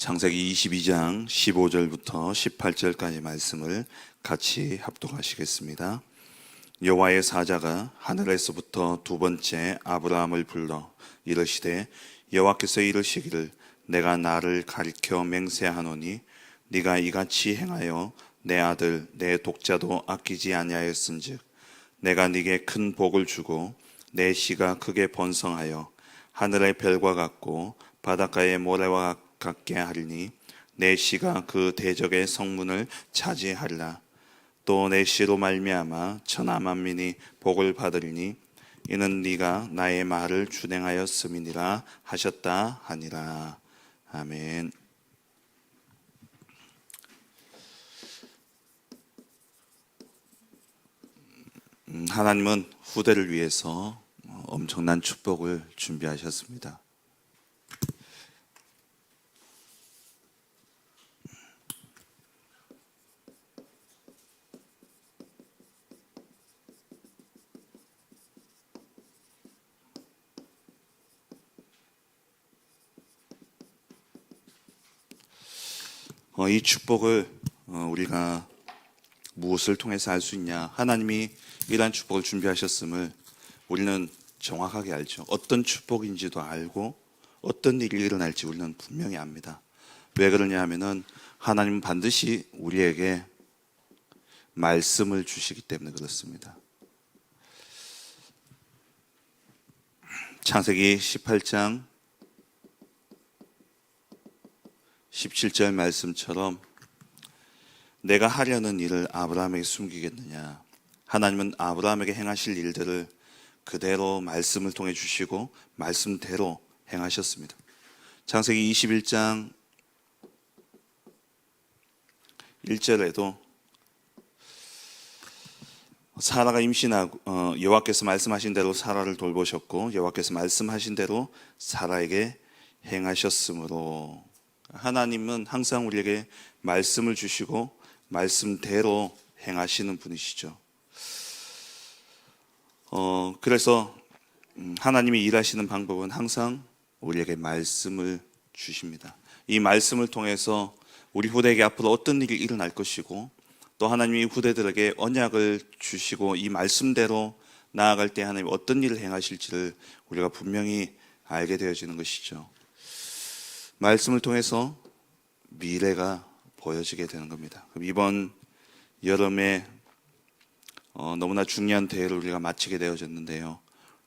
창세기 22장 15절부터 18절까지 말씀을 같이 합독하시겠습니다. 여호와의 사자가 하늘에서부터 두 번째 아브라함을 불러 이르시되 여호와께서 이르시기를 내가 나를 가리켜 맹세하노니 네가 이같이 행하여 내 아들 내 독자도 아끼지 아니하였은즉 내가 네게 큰 복을 주고 내 씨가 크게 번성하여 하늘의 별과 같고 바닷가의 모래와 같게 하리니 내 씨가 그 대적의 성문을 차지하리라. 또 내 씨로 말미암아 천하 만민이 복을 받으리니 이는 네가 나의 말을 준행하였음이니라 하셨다 하니라. 아멘. 하나님은 후대를 위해서 엄청난 축복을 준비하셨습니다. 이 축복을 우리가 무엇을 통해서 알 수 있냐? 하나님이 이러한 축복을 준비하셨음을 우리는 정확하게 알죠. 어떤 축복인지도 알고 어떤 일이 일어날지 우리는 분명히 압니다. 왜 그러냐 하면은 하나님은 반드시 우리에게 말씀을 주시기 때문에 그렇습니다. 창세기 18장 17절 말씀처럼 내가 하려는 일을 아브라함에게 숨기겠느냐. 하나님은 아브라함에게 행하실 일들을 그대로 말씀을 통해 주시고 말씀대로 행하셨습니다. 창세기 21장 1절에도 사라가 임신하고 여호와께서 말씀하신 대로 사라를 돌보셨고 여호와께서 말씀하신 대로 사라에게 행하셨으므로, 하나님은 항상 우리에게 말씀을 주시고 말씀대로 행하시는 분이시죠. 그래서 하나님이 일하시는 방법은 항상 우리에게 말씀을 주십니다. 이 말씀을 통해서 우리 후대에게 앞으로 어떤 일이 일어날 것이고 또 하나님이 후대들에게 언약을 주시고 이 말씀대로 나아갈 때 하나님 어떤 일을 행하실지를 우리가 분명히 알게 되어지는 것이죠. 말씀을 통해서 미래가 보여지게 되는 겁니다. 그럼 이번 여름에 너무나 중요한 대회를 우리가 마치게 되어졌는데요.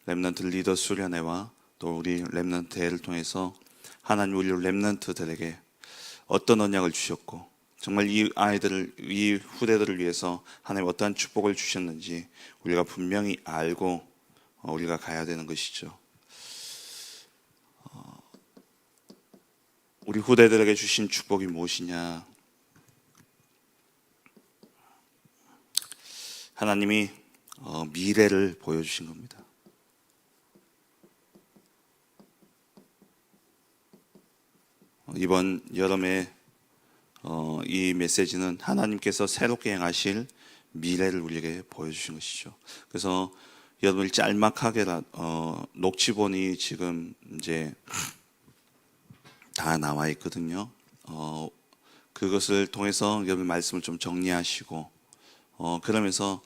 렘넌트 리더 수련회와 또 우리 렘넌트 대회를 통해서 하나님 우리 렘넌트들에게 어떤 언약을 주셨고 정말 이 아이들을, 이 후대들을 위해서 하나님 어떠한 축복을 주셨는지 우리가 분명히 알고 우리가 가야 되는 것이죠. 우리 후대들에게 주신 축복이 무엇이냐? 하나님이 미래를 보여주신 겁니다. 이번 여름에 이 메시지는 하나님께서 새롭게 행하실 미래를 우리에게 보여주신 것이죠. 그래서 여러분이 짤막하게 녹취본이 지금 이제 다 나와 있거든요. 그것을 통해서 여러분 말씀을 좀 정리하시고 그러면서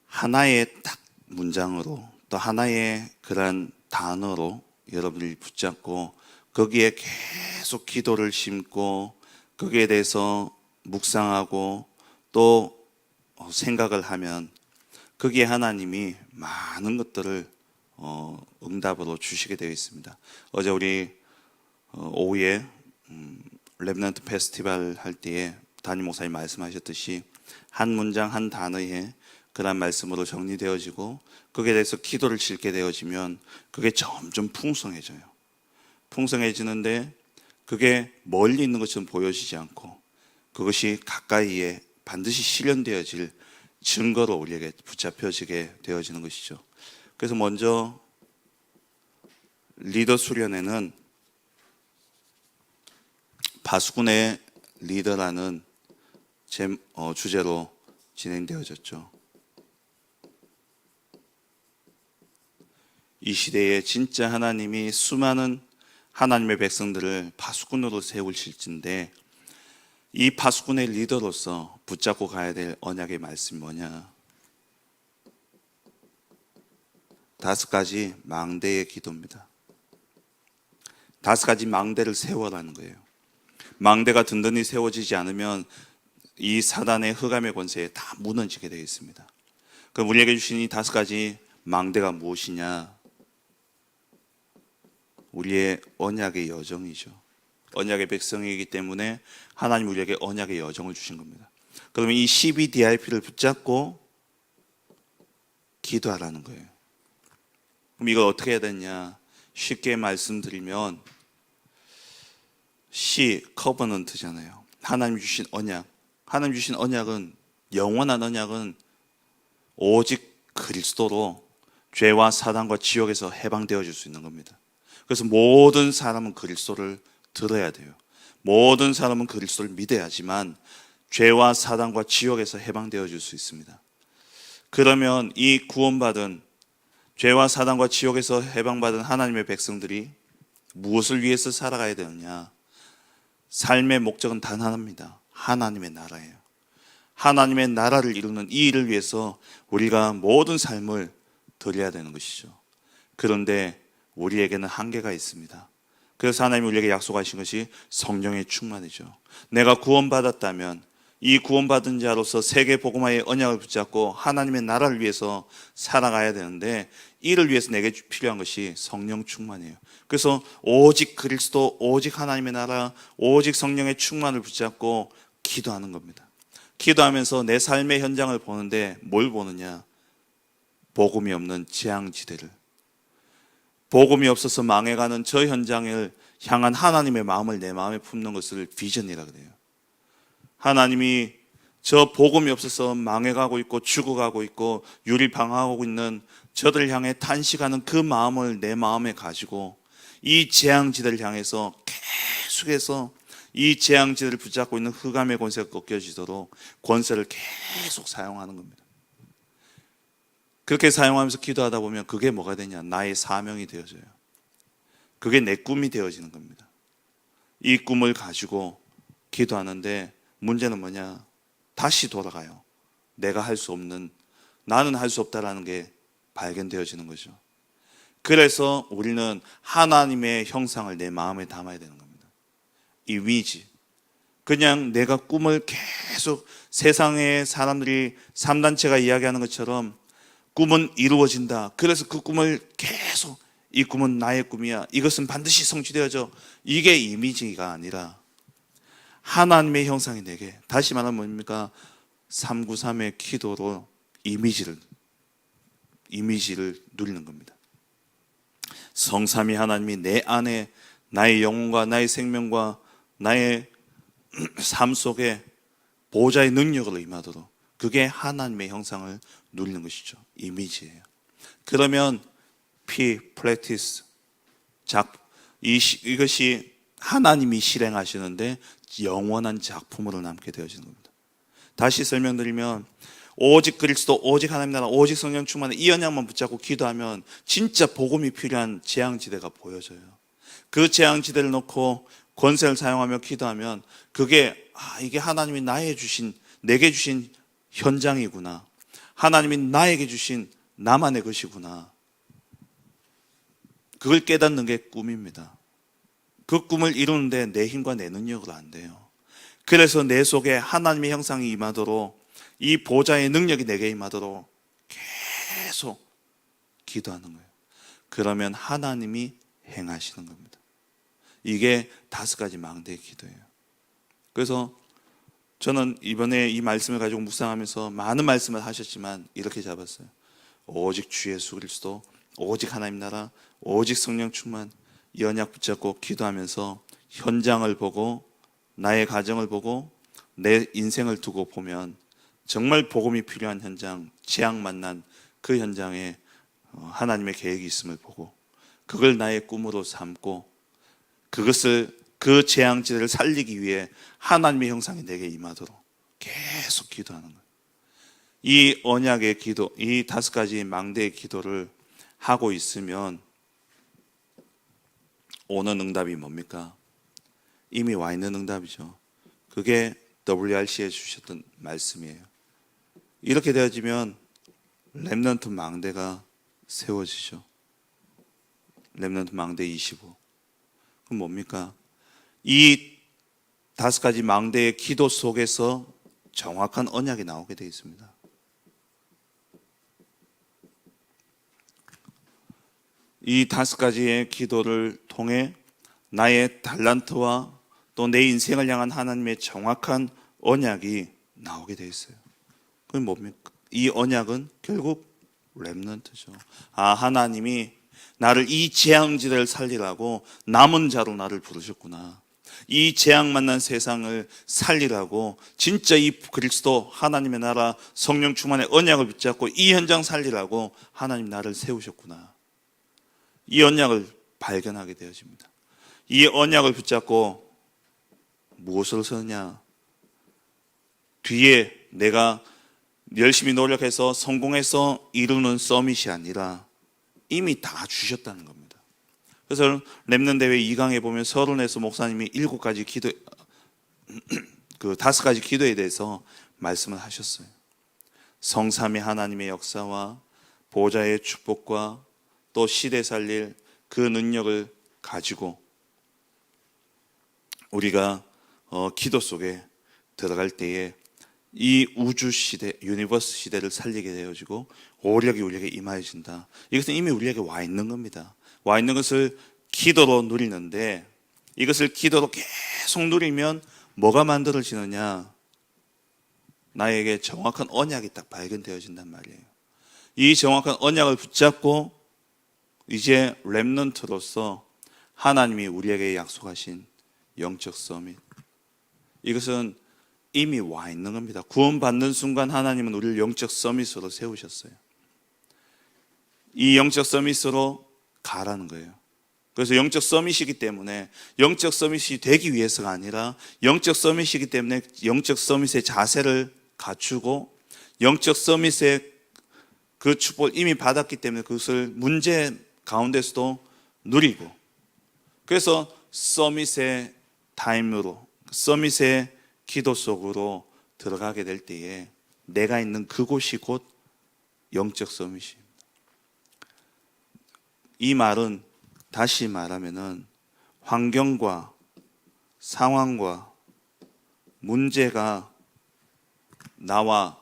하나의 딱 문장으로 또 하나의 그런 단어로 여러분이 붙잡고 거기에 계속 기도를 심고 거기에 대해서 묵상하고 또 생각을 하면 거기에 하나님이 많은 것들을 응답으로 주시게 되어 있습니다. 어제 우리 오후에 렘넌트 페스티벌 할 때에 담임 목사님 말씀하셨듯이 한 문장 한 단어에 그런 말씀으로 정리되어지고 거기에 대해서 기도를 짓게 되어지면 그게 점점 풍성해져요. 풍성해지는데 그게 멀리 있는 것처럼 보여지지 않고 그것이 가까이에 반드시 실현되어질 증거로 우리에게 붙잡혀지게 되어지는 것이죠. 그래서 먼저 리더 수련회는 바수군의 리더라는 주제로 진행되어졌죠. 이 시대에 진짜 하나님이 수많은 하나님의 백성들을 파수꾼으로 세우실진데 이 파수꾼의 리더로서 붙잡고 가야 될 언약의 말씀이 뭐냐? 5가지 망대의 기도입니다. 5가지 망대를 세워라는 거예요. 망대가 든든히 세워지지 않으면 이 사단의 흑암의 권세에 다 무너지게 되어 있습니다. 그럼 우리에게 주신 이 5가지 망대가 무엇이냐? 우리의 언약의 여정이죠. 언약의 백성이기 때문에 하나님 우리에게 언약의 여정을 주신 겁니다. 그러면 이 12DRP를 붙잡고 기도하라는 거예요. 그럼 이걸 어떻게 해야 되냐? 쉽게 말씀드리면 커버넌트잖아요. 하나님 주신 언약. 하나님 주신 언약은, 영원한 언약은 오직 그리스도로 죄와 사단과 지옥에서 해방되어질 수 있는 겁니다. 그래서 모든 사람은 그리스도를 들어야 돼요. 모든 사람은 그리스도를 믿어야지만 죄와 사단과 지옥에서 해방되어질 수 있습니다. 그러면 이 구원받은, 죄와 사단과 지옥에서 해방받은 하나님의 백성들이 무엇을 위해서 살아가야 되느냐? 삶의 목적은 단 하나입니다. 하나님의 나라예요. 하나님의 나라를 이루는 이 일을 위해서 우리가 모든 삶을 드려야 되는 것이죠. 그런데 우리에게는 한계가 있습니다. 그래서 하나님이 우리에게 약속하신 것이 성령의 충만이죠. 내가 구원받았다면 이 구원받은 자로서 세계 복음화의 언약을 붙잡고 하나님의 나라를 위해서 살아가야 되는데, 이를 위해서 내게 필요한 것이 성령 충만이에요. 그래서 오직 그리스도, 오직 하나님의 나라, 오직 성령의 충만을 붙잡고 기도하는 겁니다. 기도하면서 내 삶의 현장을 보는데 뭘 보느냐? 복음이 없는 재앙지대를, 복음이 없어서 망해가는 저 현장을 향한 하나님의 마음을 내 마음에 품는 것을 비전이라 그래요. 하나님이 저 복음이 없어서 망해가고 있고 죽어가고 있고 유리방황하고 있는 저들을 향해 탄식하는 그 마음을 내 마음에 가지고 이 재앙지대를 향해서 계속해서 이 재앙지대를 붙잡고 있는 흑암의 권세가 꺾여지도록 권세를 계속 사용하는 겁니다. 그렇게 사용하면서 기도하다 보면 그게 뭐가 되냐? 나의 사명이 되어져요. 그게 내 꿈이 되어지는 겁니다. 이 꿈을 가지고 기도하는데 문제는 뭐냐? 다시 돌아가요. 내가 할 수 없는, 나는 할 수 없다라는 게 발견되어지는 거죠. 그래서 우리는 하나님의 형상을 내 마음에 담아야 되는 겁니다. 이미지. 그냥 내가 꿈을 계속 세상의 사람들이 3단체가 이야기하는 것처럼 꿈은 이루어진다. 그래서 그 꿈을 계속, 이 꿈은 나의 꿈이야, 이것은 반드시 성취되어져, 이게 이미지가 아니라 하나님의 형상이 내게, 다시 말하면 뭡니까? 393의 기도로 이미지를 누리는 겁니다. 성삼위 하나님이 내 안에 나의 영혼과 나의 생명과 나의 삶 속에 보호자의 능력으로 임하도록, 그게 하나님의 형상을 누리는 것이죠. 이미지예요. 그러면 practice, 이것이 하나님이 실행하시는데 영원한 작품으로 남게 되어지는 겁니다. 다시 설명드리면, 오직 그리스도, 오직 하나님 나라, 오직 성령 충만의 이 언약만 붙잡고 기도하면 진짜 복음이 필요한 재앙지대가 보여져요. 그 재앙지대를 놓고 권세를 사용하며 기도하면 그게, 이게 하나님이 내게 주신 현장이구나, 하나님이 나에게 주신 나만의 것이구나, 그걸 깨닫는 게 꿈입니다. 그 꿈을 이루는데 내 힘과 내 능력으로 안 돼요. 그래서 내 속에 하나님의 형상이 임하도록, 이 보좌의 능력이 내게 임하도록 계속 기도하는 거예요. 그러면 하나님이 행하시는 겁니다. 이게 5가지 망대의 기도예요. 그래서 저는 이번에 이 말씀을 가지고 묵상하면서 많은 말씀을 하셨지만 이렇게 잡았어요. 오직 주 예수 그리스도, 오직 하나님 나라, 오직 성령 충만, 이 언약 붙잡고 기도하면서 현장을 보고, 나의 가정을 보고, 내 인생을 두고 보면 정말 복음이 필요한 현장, 재앙 만난 그 현장에 하나님의 계획이 있음을 보고, 그걸 나의 꿈으로 삼고, 그 재앙지대를 살리기 위해 하나님의 형상이 내게 임하도록 계속 기도하는 거예요. 이 언약의 기도, 이 5가지 망대의 기도를 하고 있으면 오는 응답이 뭡니까? 이미 와 있는 응답이죠. 그게 WRC에 주셨던 말씀이에요. 이렇게 되어지면 렘넌트 망대가 세워지죠. 렘넌트 망대 25. 그럼 뭡니까? 이 5가지 망대의 기도 속에서 정확한 언약이 나오게 되어 있습니다. 이 5가지의 기도를 통해 나의 달란트와 또 내 인생을 향한 하나님의 정확한 언약이 나오게 되어 있어요. 그게 뭡니까? 이 언약은 결국 렘넌트죠. 하나님이 나를 이 재앙지대를 살리라고 남은 자로 나를 부르셨구나. 이 재앙 만난 세상을 살리라고 진짜 이 그리스도 하나님의 나라 성령 충만의 언약을 붙잡고 이 현장 살리라고 하나님 나를 세우셨구나. 이 언약을 발견하게 되어집니다. 이 언약을 붙잡고 무엇을 서느냐? 뒤에 내가 열심히 노력해서 성공해서 이루는 서밋이 아니라 이미 다 주셨다는 겁니다. 그래서 렘넌트 대회 2강에 보면 서론에서 목사님이 7가지 기도, 5가지 기도에 대해서 말씀을 하셨어요. 성삼위 하나님의 역사와 보좌의 축복과 또 시대 살릴 그 능력을 가지고 우리가 기도 속에 들어갈 때에 이 우주 시대, 유니버스 시대를 살리게 되어지고 오력이 우리에게 임하여진다. 이것은 이미 우리에게 와 있는 겁니다. 와 있는 것을 기도로 누리는데 이것을 기도로 계속 누리면 뭐가 만들어지느냐? 나에게 정확한 언약이 딱 발견되어진단 말이에요. 이 정확한 언약을 붙잡고 이제 렘넌트로서 하나님이 우리에게 약속하신 영적 서밋, 이것은 이미 와 있는 겁니다. 구원받는 순간 하나님은 우리를 영적 서밋으로 세우셨어요. 이 영적 서밋으로 가라는 거예요. 그래서 영적 서밋이기 때문에 영적 서밋이 되기 위해서가 아니라 영적 서밋이기 때문에 영적 서밋의 자세를 갖추고 영적 서밋의 그 축복을 이미 받았기 때문에 그것을 문제 가운데서도 누리고, 그래서 서밋의 타임으로, 서밋의 기도 속으로 들어가게 될 때에 내가 있는 그곳이 곧 영적 서밋입니다. 이 말은 다시 말하면은 환경과 상황과 문제가 나와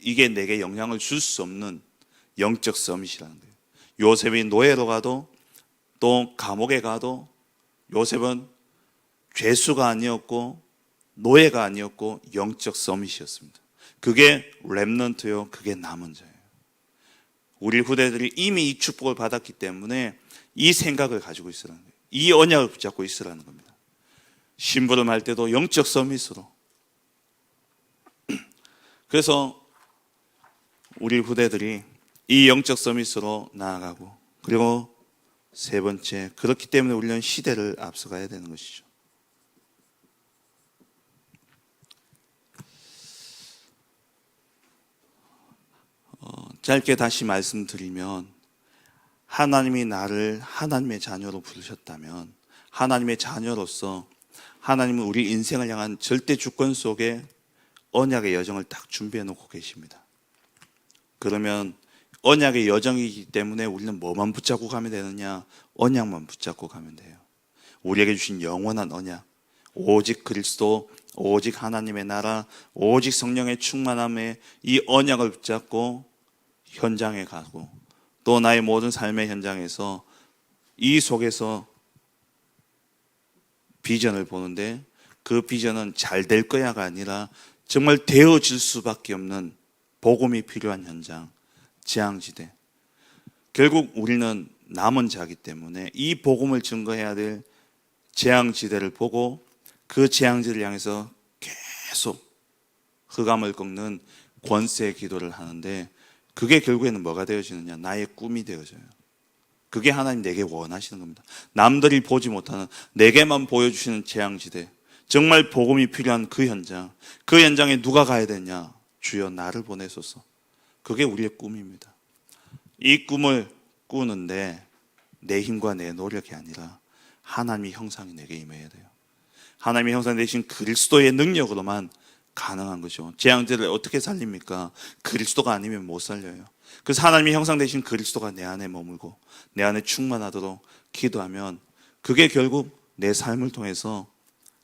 이게 내게 영향을 줄 수 없는 영적 서밋이라는 거예요. 요셉이 노예로 가도 또 감옥에 가도 요셉은 죄수가 아니었고 노예가 아니었고 영적 서밋이었습니다. 그게 렘넌트요, 그게 남은 자예요. 우리 후대들이 이미 이 축복을 받았기 때문에 이 생각을 가지고 있으라는 거예요. 이 언약을 붙잡고 있으라는 겁니다. 심부름할 때도 영적 서밋으로. 그래서 우리 후대들이 이 영적 서밋으로 나아가고, 그리고 세 번째, 그렇기 때문에 우리는 시대를 앞서가야 되는 것이죠. 짧게 다시 말씀드리면, 하나님이 나를 하나님의 자녀로 부르셨다면 하나님의 자녀로서 하나님은 우리 인생을 향한 절대 주권 속에 언약의 여정을 딱 준비해 놓고 계십니다. 그러면 언약의 여정이기 때문에 우리는 뭐만 붙잡고 가면 되느냐? 언약만 붙잡고 가면 돼요. 우리에게 주신 영원한 언약, 오직 그리스도, 오직 하나님의 나라, 오직 성령의 충만함에 이 언약을 붙잡고 현장에 가고, 또 나의 모든 삶의 현장에서 이 속에서 비전을 보는데, 그 비전은 잘 될 거야가 아니라 정말 되어질 수밖에 없는 복음이 필요한 현장, 재앙지대. 결국 우리는 남은 자이기 때문에 이 복음을 증거해야 될 재앙지대를 보고 그 재앙지대를 향해서 계속 흑암을 꺾는 권세의 기도를 하는데, 그게 결국에는 뭐가 되어지느냐? 나의 꿈이 되어져요. 그게 하나님 내게 원하시는 겁니다. 남들이 보지 못하는, 내게만 보여주시는 재앙지대, 정말 복음이 필요한 그 현장, 그 현장에 누가 가야 되냐? 주여 나를 보내소서. 그게 우리의 꿈입니다. 이 꿈을 꾸는데 내 힘과 내 노력이 아니라 하나님의 형상이 내게 임해야 돼요. 하나님의 형상 되신 그리스도의 능력으로만 가능한 거죠. 제 형제를 어떻게 살립니까? 그리스도가 아니면 못 살려요. 그래서 하나님의 형상 되신 그리스도가 내 안에 머물고 내 안에 충만하도록 기도하면 그게 결국 내 삶을 통해서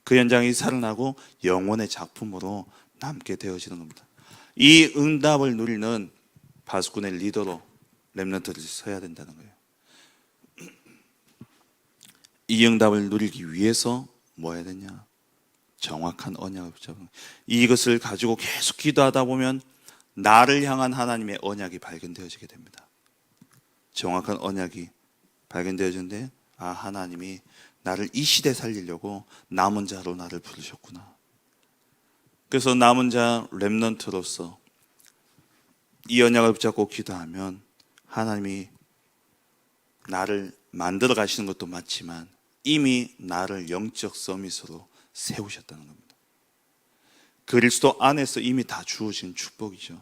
그 현장이 살아나고 영혼의 작품으로 남게 되어지는 겁니다. 이 응답을 누리는 파수꾼의 리더로 렘넌트를 서야 된다는 거예요. 이 응답을 누리기 위해서 뭐 해야 되냐? 정확한 언약을 붙잡는 거예요. 이것을 가지고 계속 기도하다 보면 나를 향한 하나님의 언약이 발견되어지게 됩니다. 정확한 언약이 발견되어지는데 하나님이 나를 이 시대 살리려고 남은 자로 나를 부르셨구나. 그래서 남은 자 렘넌트로서 이 언약을 붙잡고 기도하면 하나님이 나를 만들어 가시는 것도 맞지만 이미 나를 영적 서밋으로 세우셨다는 겁니다. 그리스도 안에서 이미 다 주어진 축복이죠.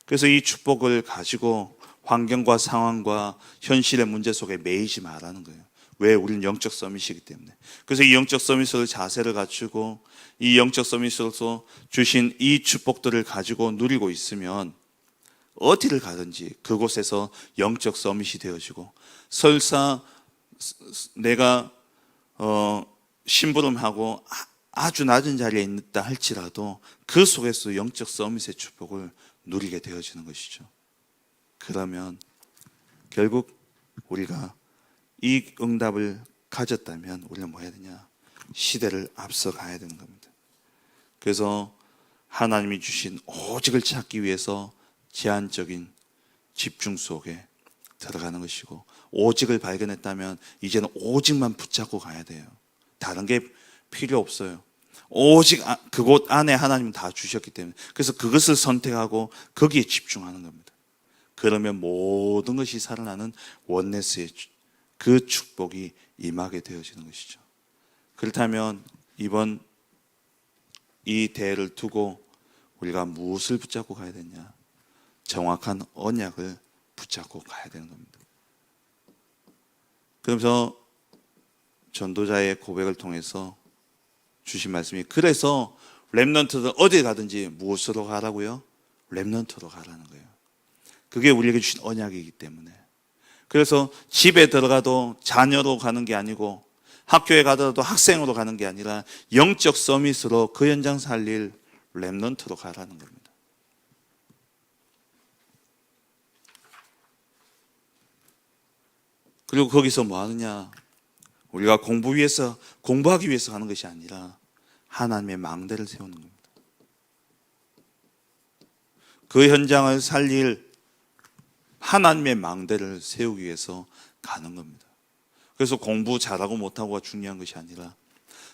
그래서 이 축복을 가지고 환경과 상황과 현실의 문제 속에 매이지 말라는 거예요. 왜? 우리는 영적 서밋이기 때문에. 그래서 이 영적 서밋으로 자세를 갖추고 이 영적 서밋으로서 주신 이 축복들을 가지고 누리고 있으면 어디를 가든지 그곳에서 영적 서밋이 되어지고, 설사 내가 심부름하고 아주 낮은 자리에 있다 할지라도 그 속에서 영적 서밋의 축복을 누리게 되어지는 것이죠. 그러면 결국 우리가 이 응답을 가졌다면 우리는 뭐 해야 되냐? 시대를 앞서 가야 되는 겁니다. 그래서 하나님이 주신 오직을 찾기 위해서 제한적인 집중 속에 들어가는 것이고, 오직을 발견했다면 이제는 오직만 붙잡고 가야 돼요. 다른 게 필요 없어요. 오직 그곳 안에 하나님은 다 주셨기 때문에, 그래서 그것을 선택하고 거기에 집중하는 겁니다. 그러면 모든 것이 살아나는 원네스의 그 축복이 임하게 되어지는 것이죠. 그렇다면 이번 이 대회를 두고 우리가 무엇을 붙잡고 가야 되냐? 정확한 언약을 붙잡고 가야 되는 겁니다. 그러면서 전도자의 고백을 통해서 주신 말씀이, 그래서 렘넌트들 어디 가든지 무엇으로 가라고요? 렘넌트로 가라는 거예요. 그게 우리에게 주신 언약이기 때문에. 그래서 집에 들어가도 자녀로 가는 게 아니고 학교에 가더라도 학생으로 가는 게 아니라 영적 서밋으로 그 현장 살릴 렘넌트로 가라는 겁니다. 그리고 거기서 뭐 하느냐? 우리가 공부하기 위해서 가는 것이 아니라 하나님의 망대를 세우는 겁니다. 그 현장을 살릴 하나님의 망대를 세우기 위해서 가는 겁니다. 그래서 공부 잘하고 못하고가 중요한 것이 아니라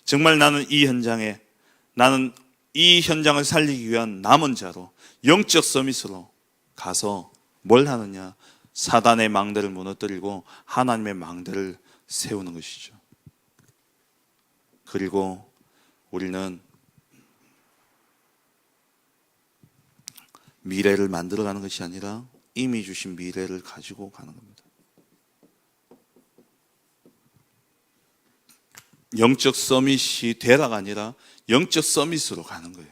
정말 나는 이 현장을 살리기 위한 남은 자로 영적 서밋으로 가서 뭘 하느냐? 사단의 망대를 무너뜨리고 하나님의 망대를 세우는 것이죠. 그리고 우리는 미래를 만들어가는 것이 아니라 이미 주신 미래를 가지고 가는 겁니다. 영적 서밋이 되라가 아니라 영적 서밋으로 가는 거예요.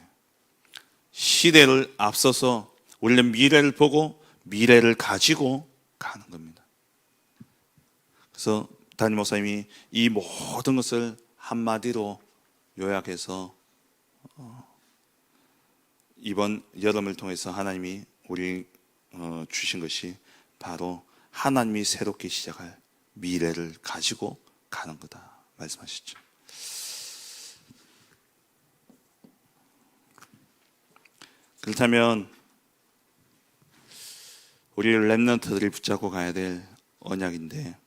시대를 앞서서 우리는 미래를 보고 미래를 가지고 가는 겁니다. 그래서 담임 목사님이 이 모든 것을 한마디로 요약해서 이번 여름을 통해서 하나님이 우리 주신 것이 바로 하나님이 새롭게 시작할 미래를 가지고 가는 거다 말씀하셨죠. 그렇다면 우리 렘넌트들이 붙잡고 가야 될 언약인데,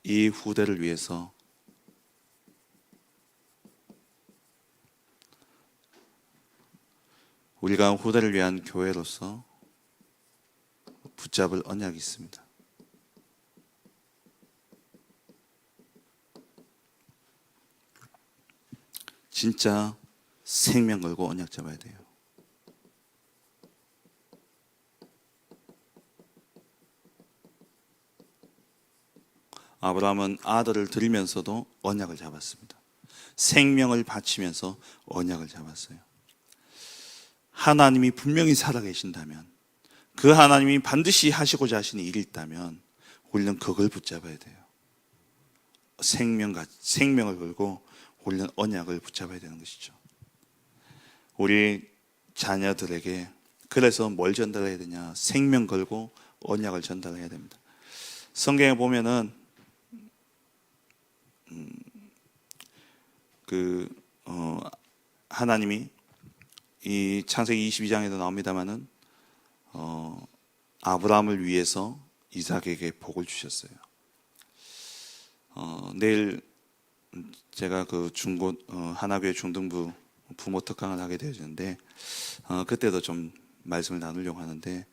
이 후대를 위해서 우리가 후대를 위한 교회로서 붙잡을 언약이 있습니다. 진짜 생명 걸고 언약 잡아야 돼요. 아브라함은 아들을 드리면서도 언약을 잡았습니다. 생명을 바치면서 언약을 잡았어요. 하나님이 분명히 살아계신다면, 그 하나님이 반드시 하시고자 하시는 일이 있다면 우리는 그걸 붙잡아야 돼요. 생명을 걸고 우리는 언약을 붙잡아야 되는 것이죠. 우리 자녀들에게 그래서 뭘 전달해야 되냐? 생명 걸고 언약을 전달해야 됩니다. 성경에 보면은 하나님이 이 창세기 22장에도 나옵니다만은 아브라함을 위해서 이삭에게 복을 주셨어요. 내일 제가 그 하나교회 중등부 부모 특강을 하게 되어지는데 그때도 좀 말씀을 나누려고 하는데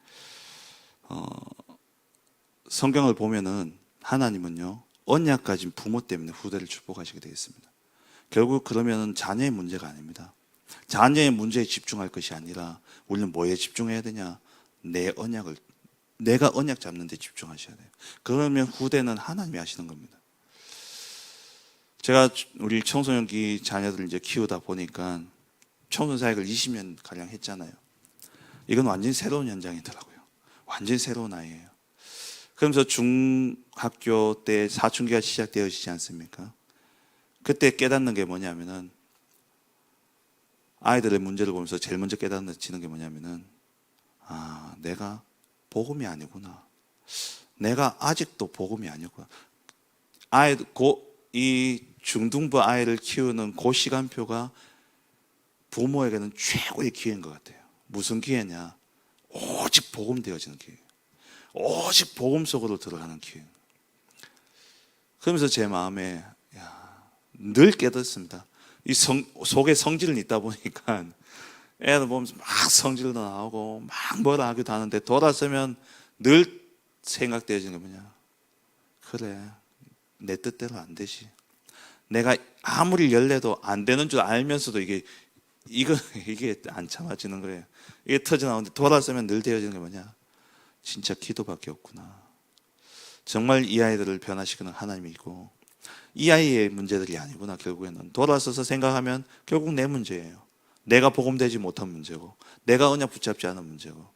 성경을 보면은 하나님은요 언약 가진 부모 때문에 후대를 축복하시게 되어 있습니다. 결국 그러면 자녀의 문제가 아닙니다. 자녀의 문제에 집중할 것이 아니라 우리는 뭐에 집중해야 되냐? 내가 언약 잡는 데 집중하셔야 돼요. 그러면 후대는 하나님이 하시는 겁니다. 제가 우리 청소년기 자녀들 이제 키우다 보니까 청소년 사역을 20년 가량 했잖아요. 이건 완전히 새로운 현장이더라고요. 완전히 새로운 아이예요. 그러면서 중학교 때 사춘기가 시작되어지지 않습니까? 그때 깨닫는 게 뭐냐면은 아이들의 문제를 보면서 제일 먼저 깨닫는 게 뭐냐면은 내가 복음이 아니구나. 내가 아직도 복음이 아니구나. 이 중등부 아이를 키우는 그 시간표가 부모에게는 최고의 기회인 것 같아요. 무슨 기회냐? 오직 복음 되어지는 기회. 오직 복음 속으로 들어가는 기회. 그러면서 제 마음에 늘 깨닫습니다. 이 속에 성질은 있다 보니까 애들 보면서 막 성질도 나오고 막 뭐라 하기도 하는데 돌아서면 늘 생각되어지는 게 뭐냐? 그래, 내 뜻대로 안 되지. 내가 아무리 열려도 안 되는 줄 알면서도 이게 안 참아지는 거예요. 이게 터져나오는데 돌아서면 늘 되어지는 게 뭐냐? 진짜 기도밖에 없구나. 정말 이 아이들을 변화시키는 하나님이고 이 아이의 문제들이 아니구나. 결국에는 돌아서서 생각하면 결국 내 문제예요. 내가 복음되지 못한 문제고 내가 언약 붙잡지 않은 문제고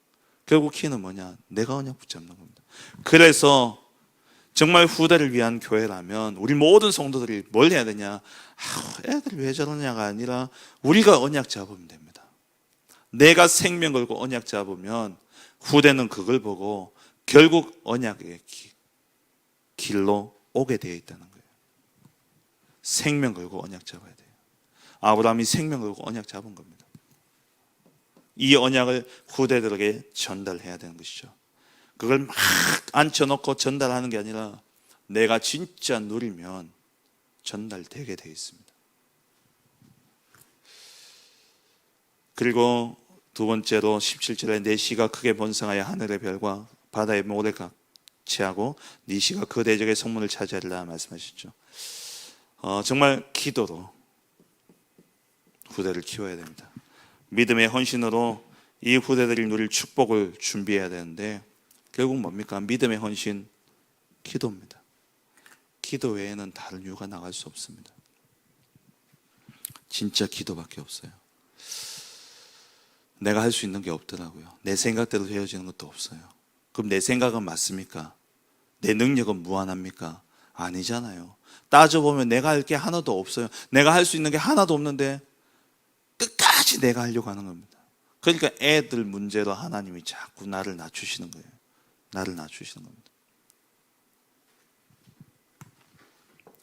결국 키는 뭐냐? 내가 언약 붙잡는 겁니다. 그래서 정말 후대를 위한 교회라면 우리 모든 성도들이 뭘 해야 되냐? 애들 왜 저러냐가 아니라 우리가 언약 잡으면 됩니다. 내가 생명 걸고 언약 잡으면 후대는 그걸 보고 결국 언약의 길로 오게 되어 있다는 거예요. 생명 걸고 언약 잡아야 돼요. 아브라함이 생명 걸고 언약 잡은 겁니다. 이 언약을 후대들에게 전달해야 되는 것이죠. 그걸 막 앉혀놓고 전달하는 게 아니라 내가 진짜 누리면 전달되게 되어 있습니다. 그리고 두 번째로 17절에 내 씨가 크게 번성하여 하늘의 별과 바다의 모래 같이 하고 네 씨가 그 대적의 성문을 차지하리라 말씀하셨죠. 정말 기도로 후대를 키워야 됩니다. 믿음의 헌신으로 이 후대들이 누릴 축복을 준비해야 되는데 결국 뭡니까? 믿음의 헌신, 기도입니다. 기도 외에는 다른 이유가 나갈 수 없습니다. 진짜 기도밖에 없어요. 내가 할 수 있는 게 없더라고요. 내 생각대로 되어지는 것도 없어요. 그럼 내 생각은 맞습니까? 내 능력은 무한합니까? 아니잖아요. 따져보면 내가 할 게 하나도 없어요. 내가 할 수 있는 게 하나도 없는데 끝까지 내가 하려고 하는 겁니다. 그러니까 애들 문제로 하나님이 자꾸 나를 낮추시는 거예요. 나를 낮추시는 겁니다.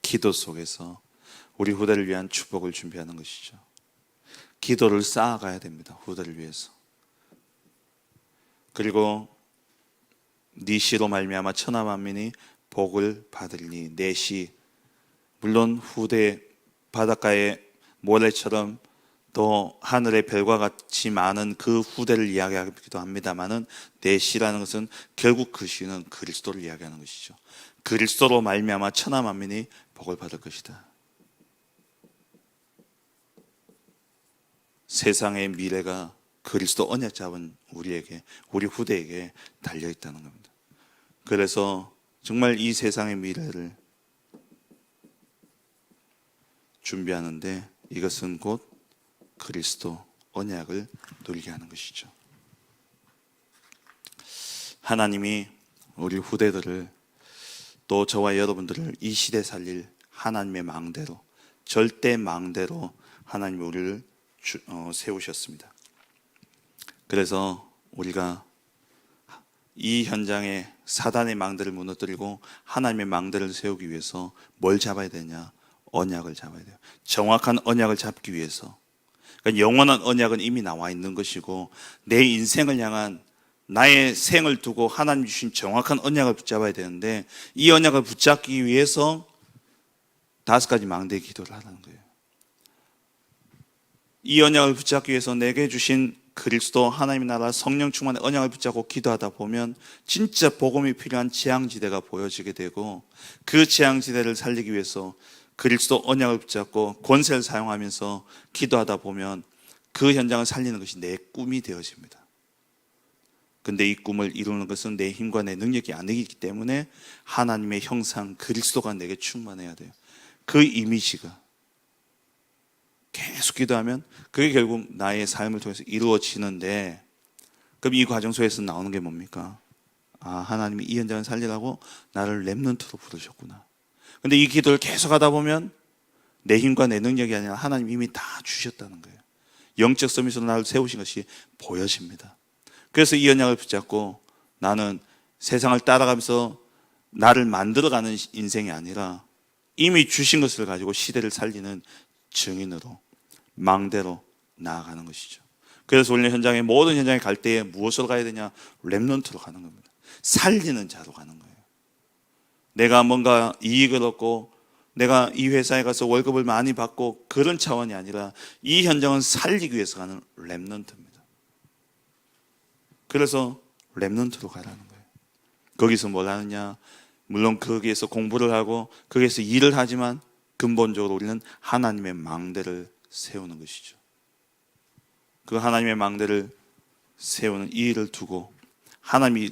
기도 속에서 우리 후대를 위한 축복을 준비하는 것이죠. 기도를 쌓아가야 됩니다. 후대를 위해서. 그리고 네 씨로 말미암아 천하 만민이 복을 받으리니 내 씨, 물론 후대 바닷가의 모래처럼 또 하늘의 별과 같이 많은 그 후대를 이야기하기도 합니다만은 내 씨라는 것은 결국 그 씨는 그리스도를 이야기하는 것이죠. 그리스도로 말미암아 천하 만민이 복을 받을 것이다. 세상의 미래가 그리스도 언약 잡은 우리에게, 우리 후대에게 달려 있다는 겁니다. 그래서 정말 이 세상의 미래를 준비하는데 이것은 곧 그리스도 언약을 누리게 하는 것이죠. 하나님이 우리 후대들을 또 저와 여러분들을 이 시대 살릴 하나님의 망대로, 절대 망대로 하나님이 우리를 세우셨습니다. 그래서 우리가 이 현장에 사단의 망대를 무너뜨리고 하나님의 망대를 세우기 위해서 뭘 잡아야 되냐? 언약을 잡아야 돼요. 정확한 언약을 잡기 위해서. 그러니까 영원한 언약은 이미 나와 있는 것이고, 내 인생을 향한 나의 생을 두고 하나님 주신 정확한 언약을 붙잡아야 되는데, 이 언약을 붙잡기 위해서 5가지 망대의 기도를 하라는 거예요. 이 언약을 붙잡기 위해서 내게 주신 그리스도 하나님의 나라 성령 충만의 언약을 붙잡고 기도하다 보면 진짜 복음이 필요한 재앙지대가 보여지게 되고, 그 재앙지대를 살리기 위해서 그리스도 언약을 붙잡고 권세를 사용하면서 기도하다 보면 그 현장을 살리는 것이 내 꿈이 되어집니다. 근데 이 꿈을 이루는 것은 내 힘과 내 능력이 아니기 때문에 하나님의 형상 그리스도가 내게 충만해야 돼요. 그 이미지가 계속 기도하면 그게 결국 나의 삶을 통해서 이루어지는데, 그럼 이 과정 속에서 나오는 게 뭡니까? 아, 하나님이 이 현장을 살리라고 나를 렘넌트로 부르셨구나. 근데 이 기도를 계속 하다 보면 내 힘과 내 능력이 아니라 하나님 이미 다 주셨다는 거예요. 영적 서밋으로 나를 세우신 것이 보여집니다. 그래서 이 언약을 붙잡고 나는 세상을 따라가면서 나를 만들어가는 인생이 아니라 이미 주신 것을 가지고 시대를 살리는 증인으로, 망대로 나아가는 것이죠. 그래서 우리는 현장에, 모든 현장에 갈 때에 무엇으로 가야 되냐? 렘넌트로 가는 겁니다. 살리는 자로 가는 거예요. 내가 뭔가 이익을 얻고 내가 이 회사에 가서 월급을 많이 받고 그런 차원이 아니라 이 현장은 살리기 위해서 가는 렘넌트입니다. 그래서 렘넌트로 가라는 거예요. 거기서 뭘 하느냐? 물론 거기에서 공부를 하고 거기에서 일을 하지만 근본적으로 우리는 하나님의 망대를 세우는 것이죠. 그 하나님의 망대를 세우는 이 일을 두고 하나님이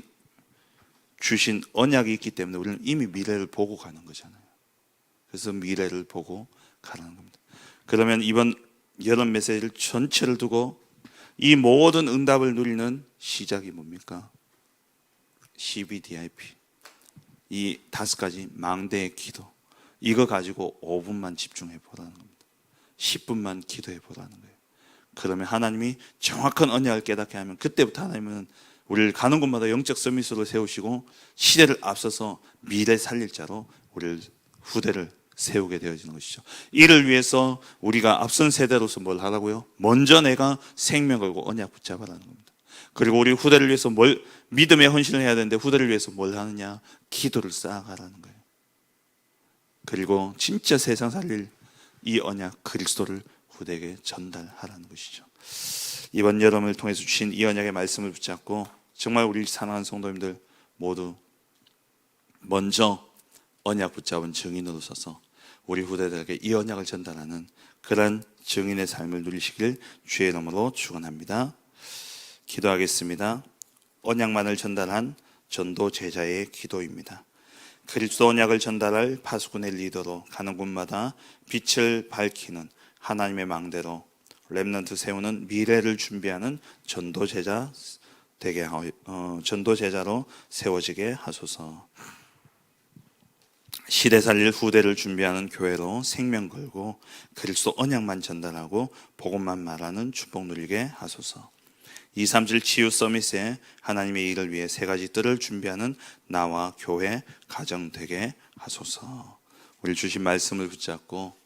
주신 언약이 있기 때문에 우리는 이미 미래를 보고 가는 거잖아요. 그래서 미래를 보고 가라는 겁니다. 그러면 이번 여름 메시지를 전체를 두고 이 모든 응답을 누리는 시작이 뭡니까? CBDIP, 이 5가지 망대의 기도, 이거 가지고 5분만 집중해 보라는 겁니다. 10분만 기도해 보라는 거예요. 그러면 하나님이 정확한 언약을 깨닫게 하면 그때부터 하나님은 우리를 가는 곳마다 영적 서밋으로 세우시고 시대를 앞서서 미래 살릴 자로 우리를, 후대를 세우게 되어지는 것이죠. 이를 위해서 우리가 앞선 세대로서 뭘 하라고요? 먼저 내가 생명 걸고 언약 붙잡아라는 겁니다. 그리고 우리 후대를 위해서 뭘, 믿음의 헌신을 해야 되는데 후대를 위해서 뭘 하느냐? 기도를 쌓아가라는 거예요. 그리고 진짜 세상 살릴 이 언약 그리스도를 후대에게 전달하라는 것이죠. 이번 여름을 통해서 주신 이 언약의 말씀을 붙잡고 정말 우리 사랑하는 성도님들 모두 먼저 언약 붙잡은 증인으로 서서 우리 후대들에게 이 언약을 전달하는 그런 증인의 삶을 누리시길 주의 이름으로 축원합니다. 기도하겠습니다. 언약만을 전달한 전도 제자의 기도입니다. 그리스도 언약을 전달할 파수꾼의 리더로 가는 곳마다 빛을 밝히는 하나님의 망대로 렘넌트 세우는 미래를 준비하는 전도 제자 되게 전도 제자로 세워지게 하소서. 시대 살릴 후대를 준비하는 교회로 생명 걸고 그리스도 언약만 전달하고 복음만 말하는 축복 누리게 하소서. 237 치유 서밋에 하나님의 일을 위해 3가지 뜰을 준비하는 나와 교회 가정 되게 하소서. 우리 주신 말씀을 붙잡고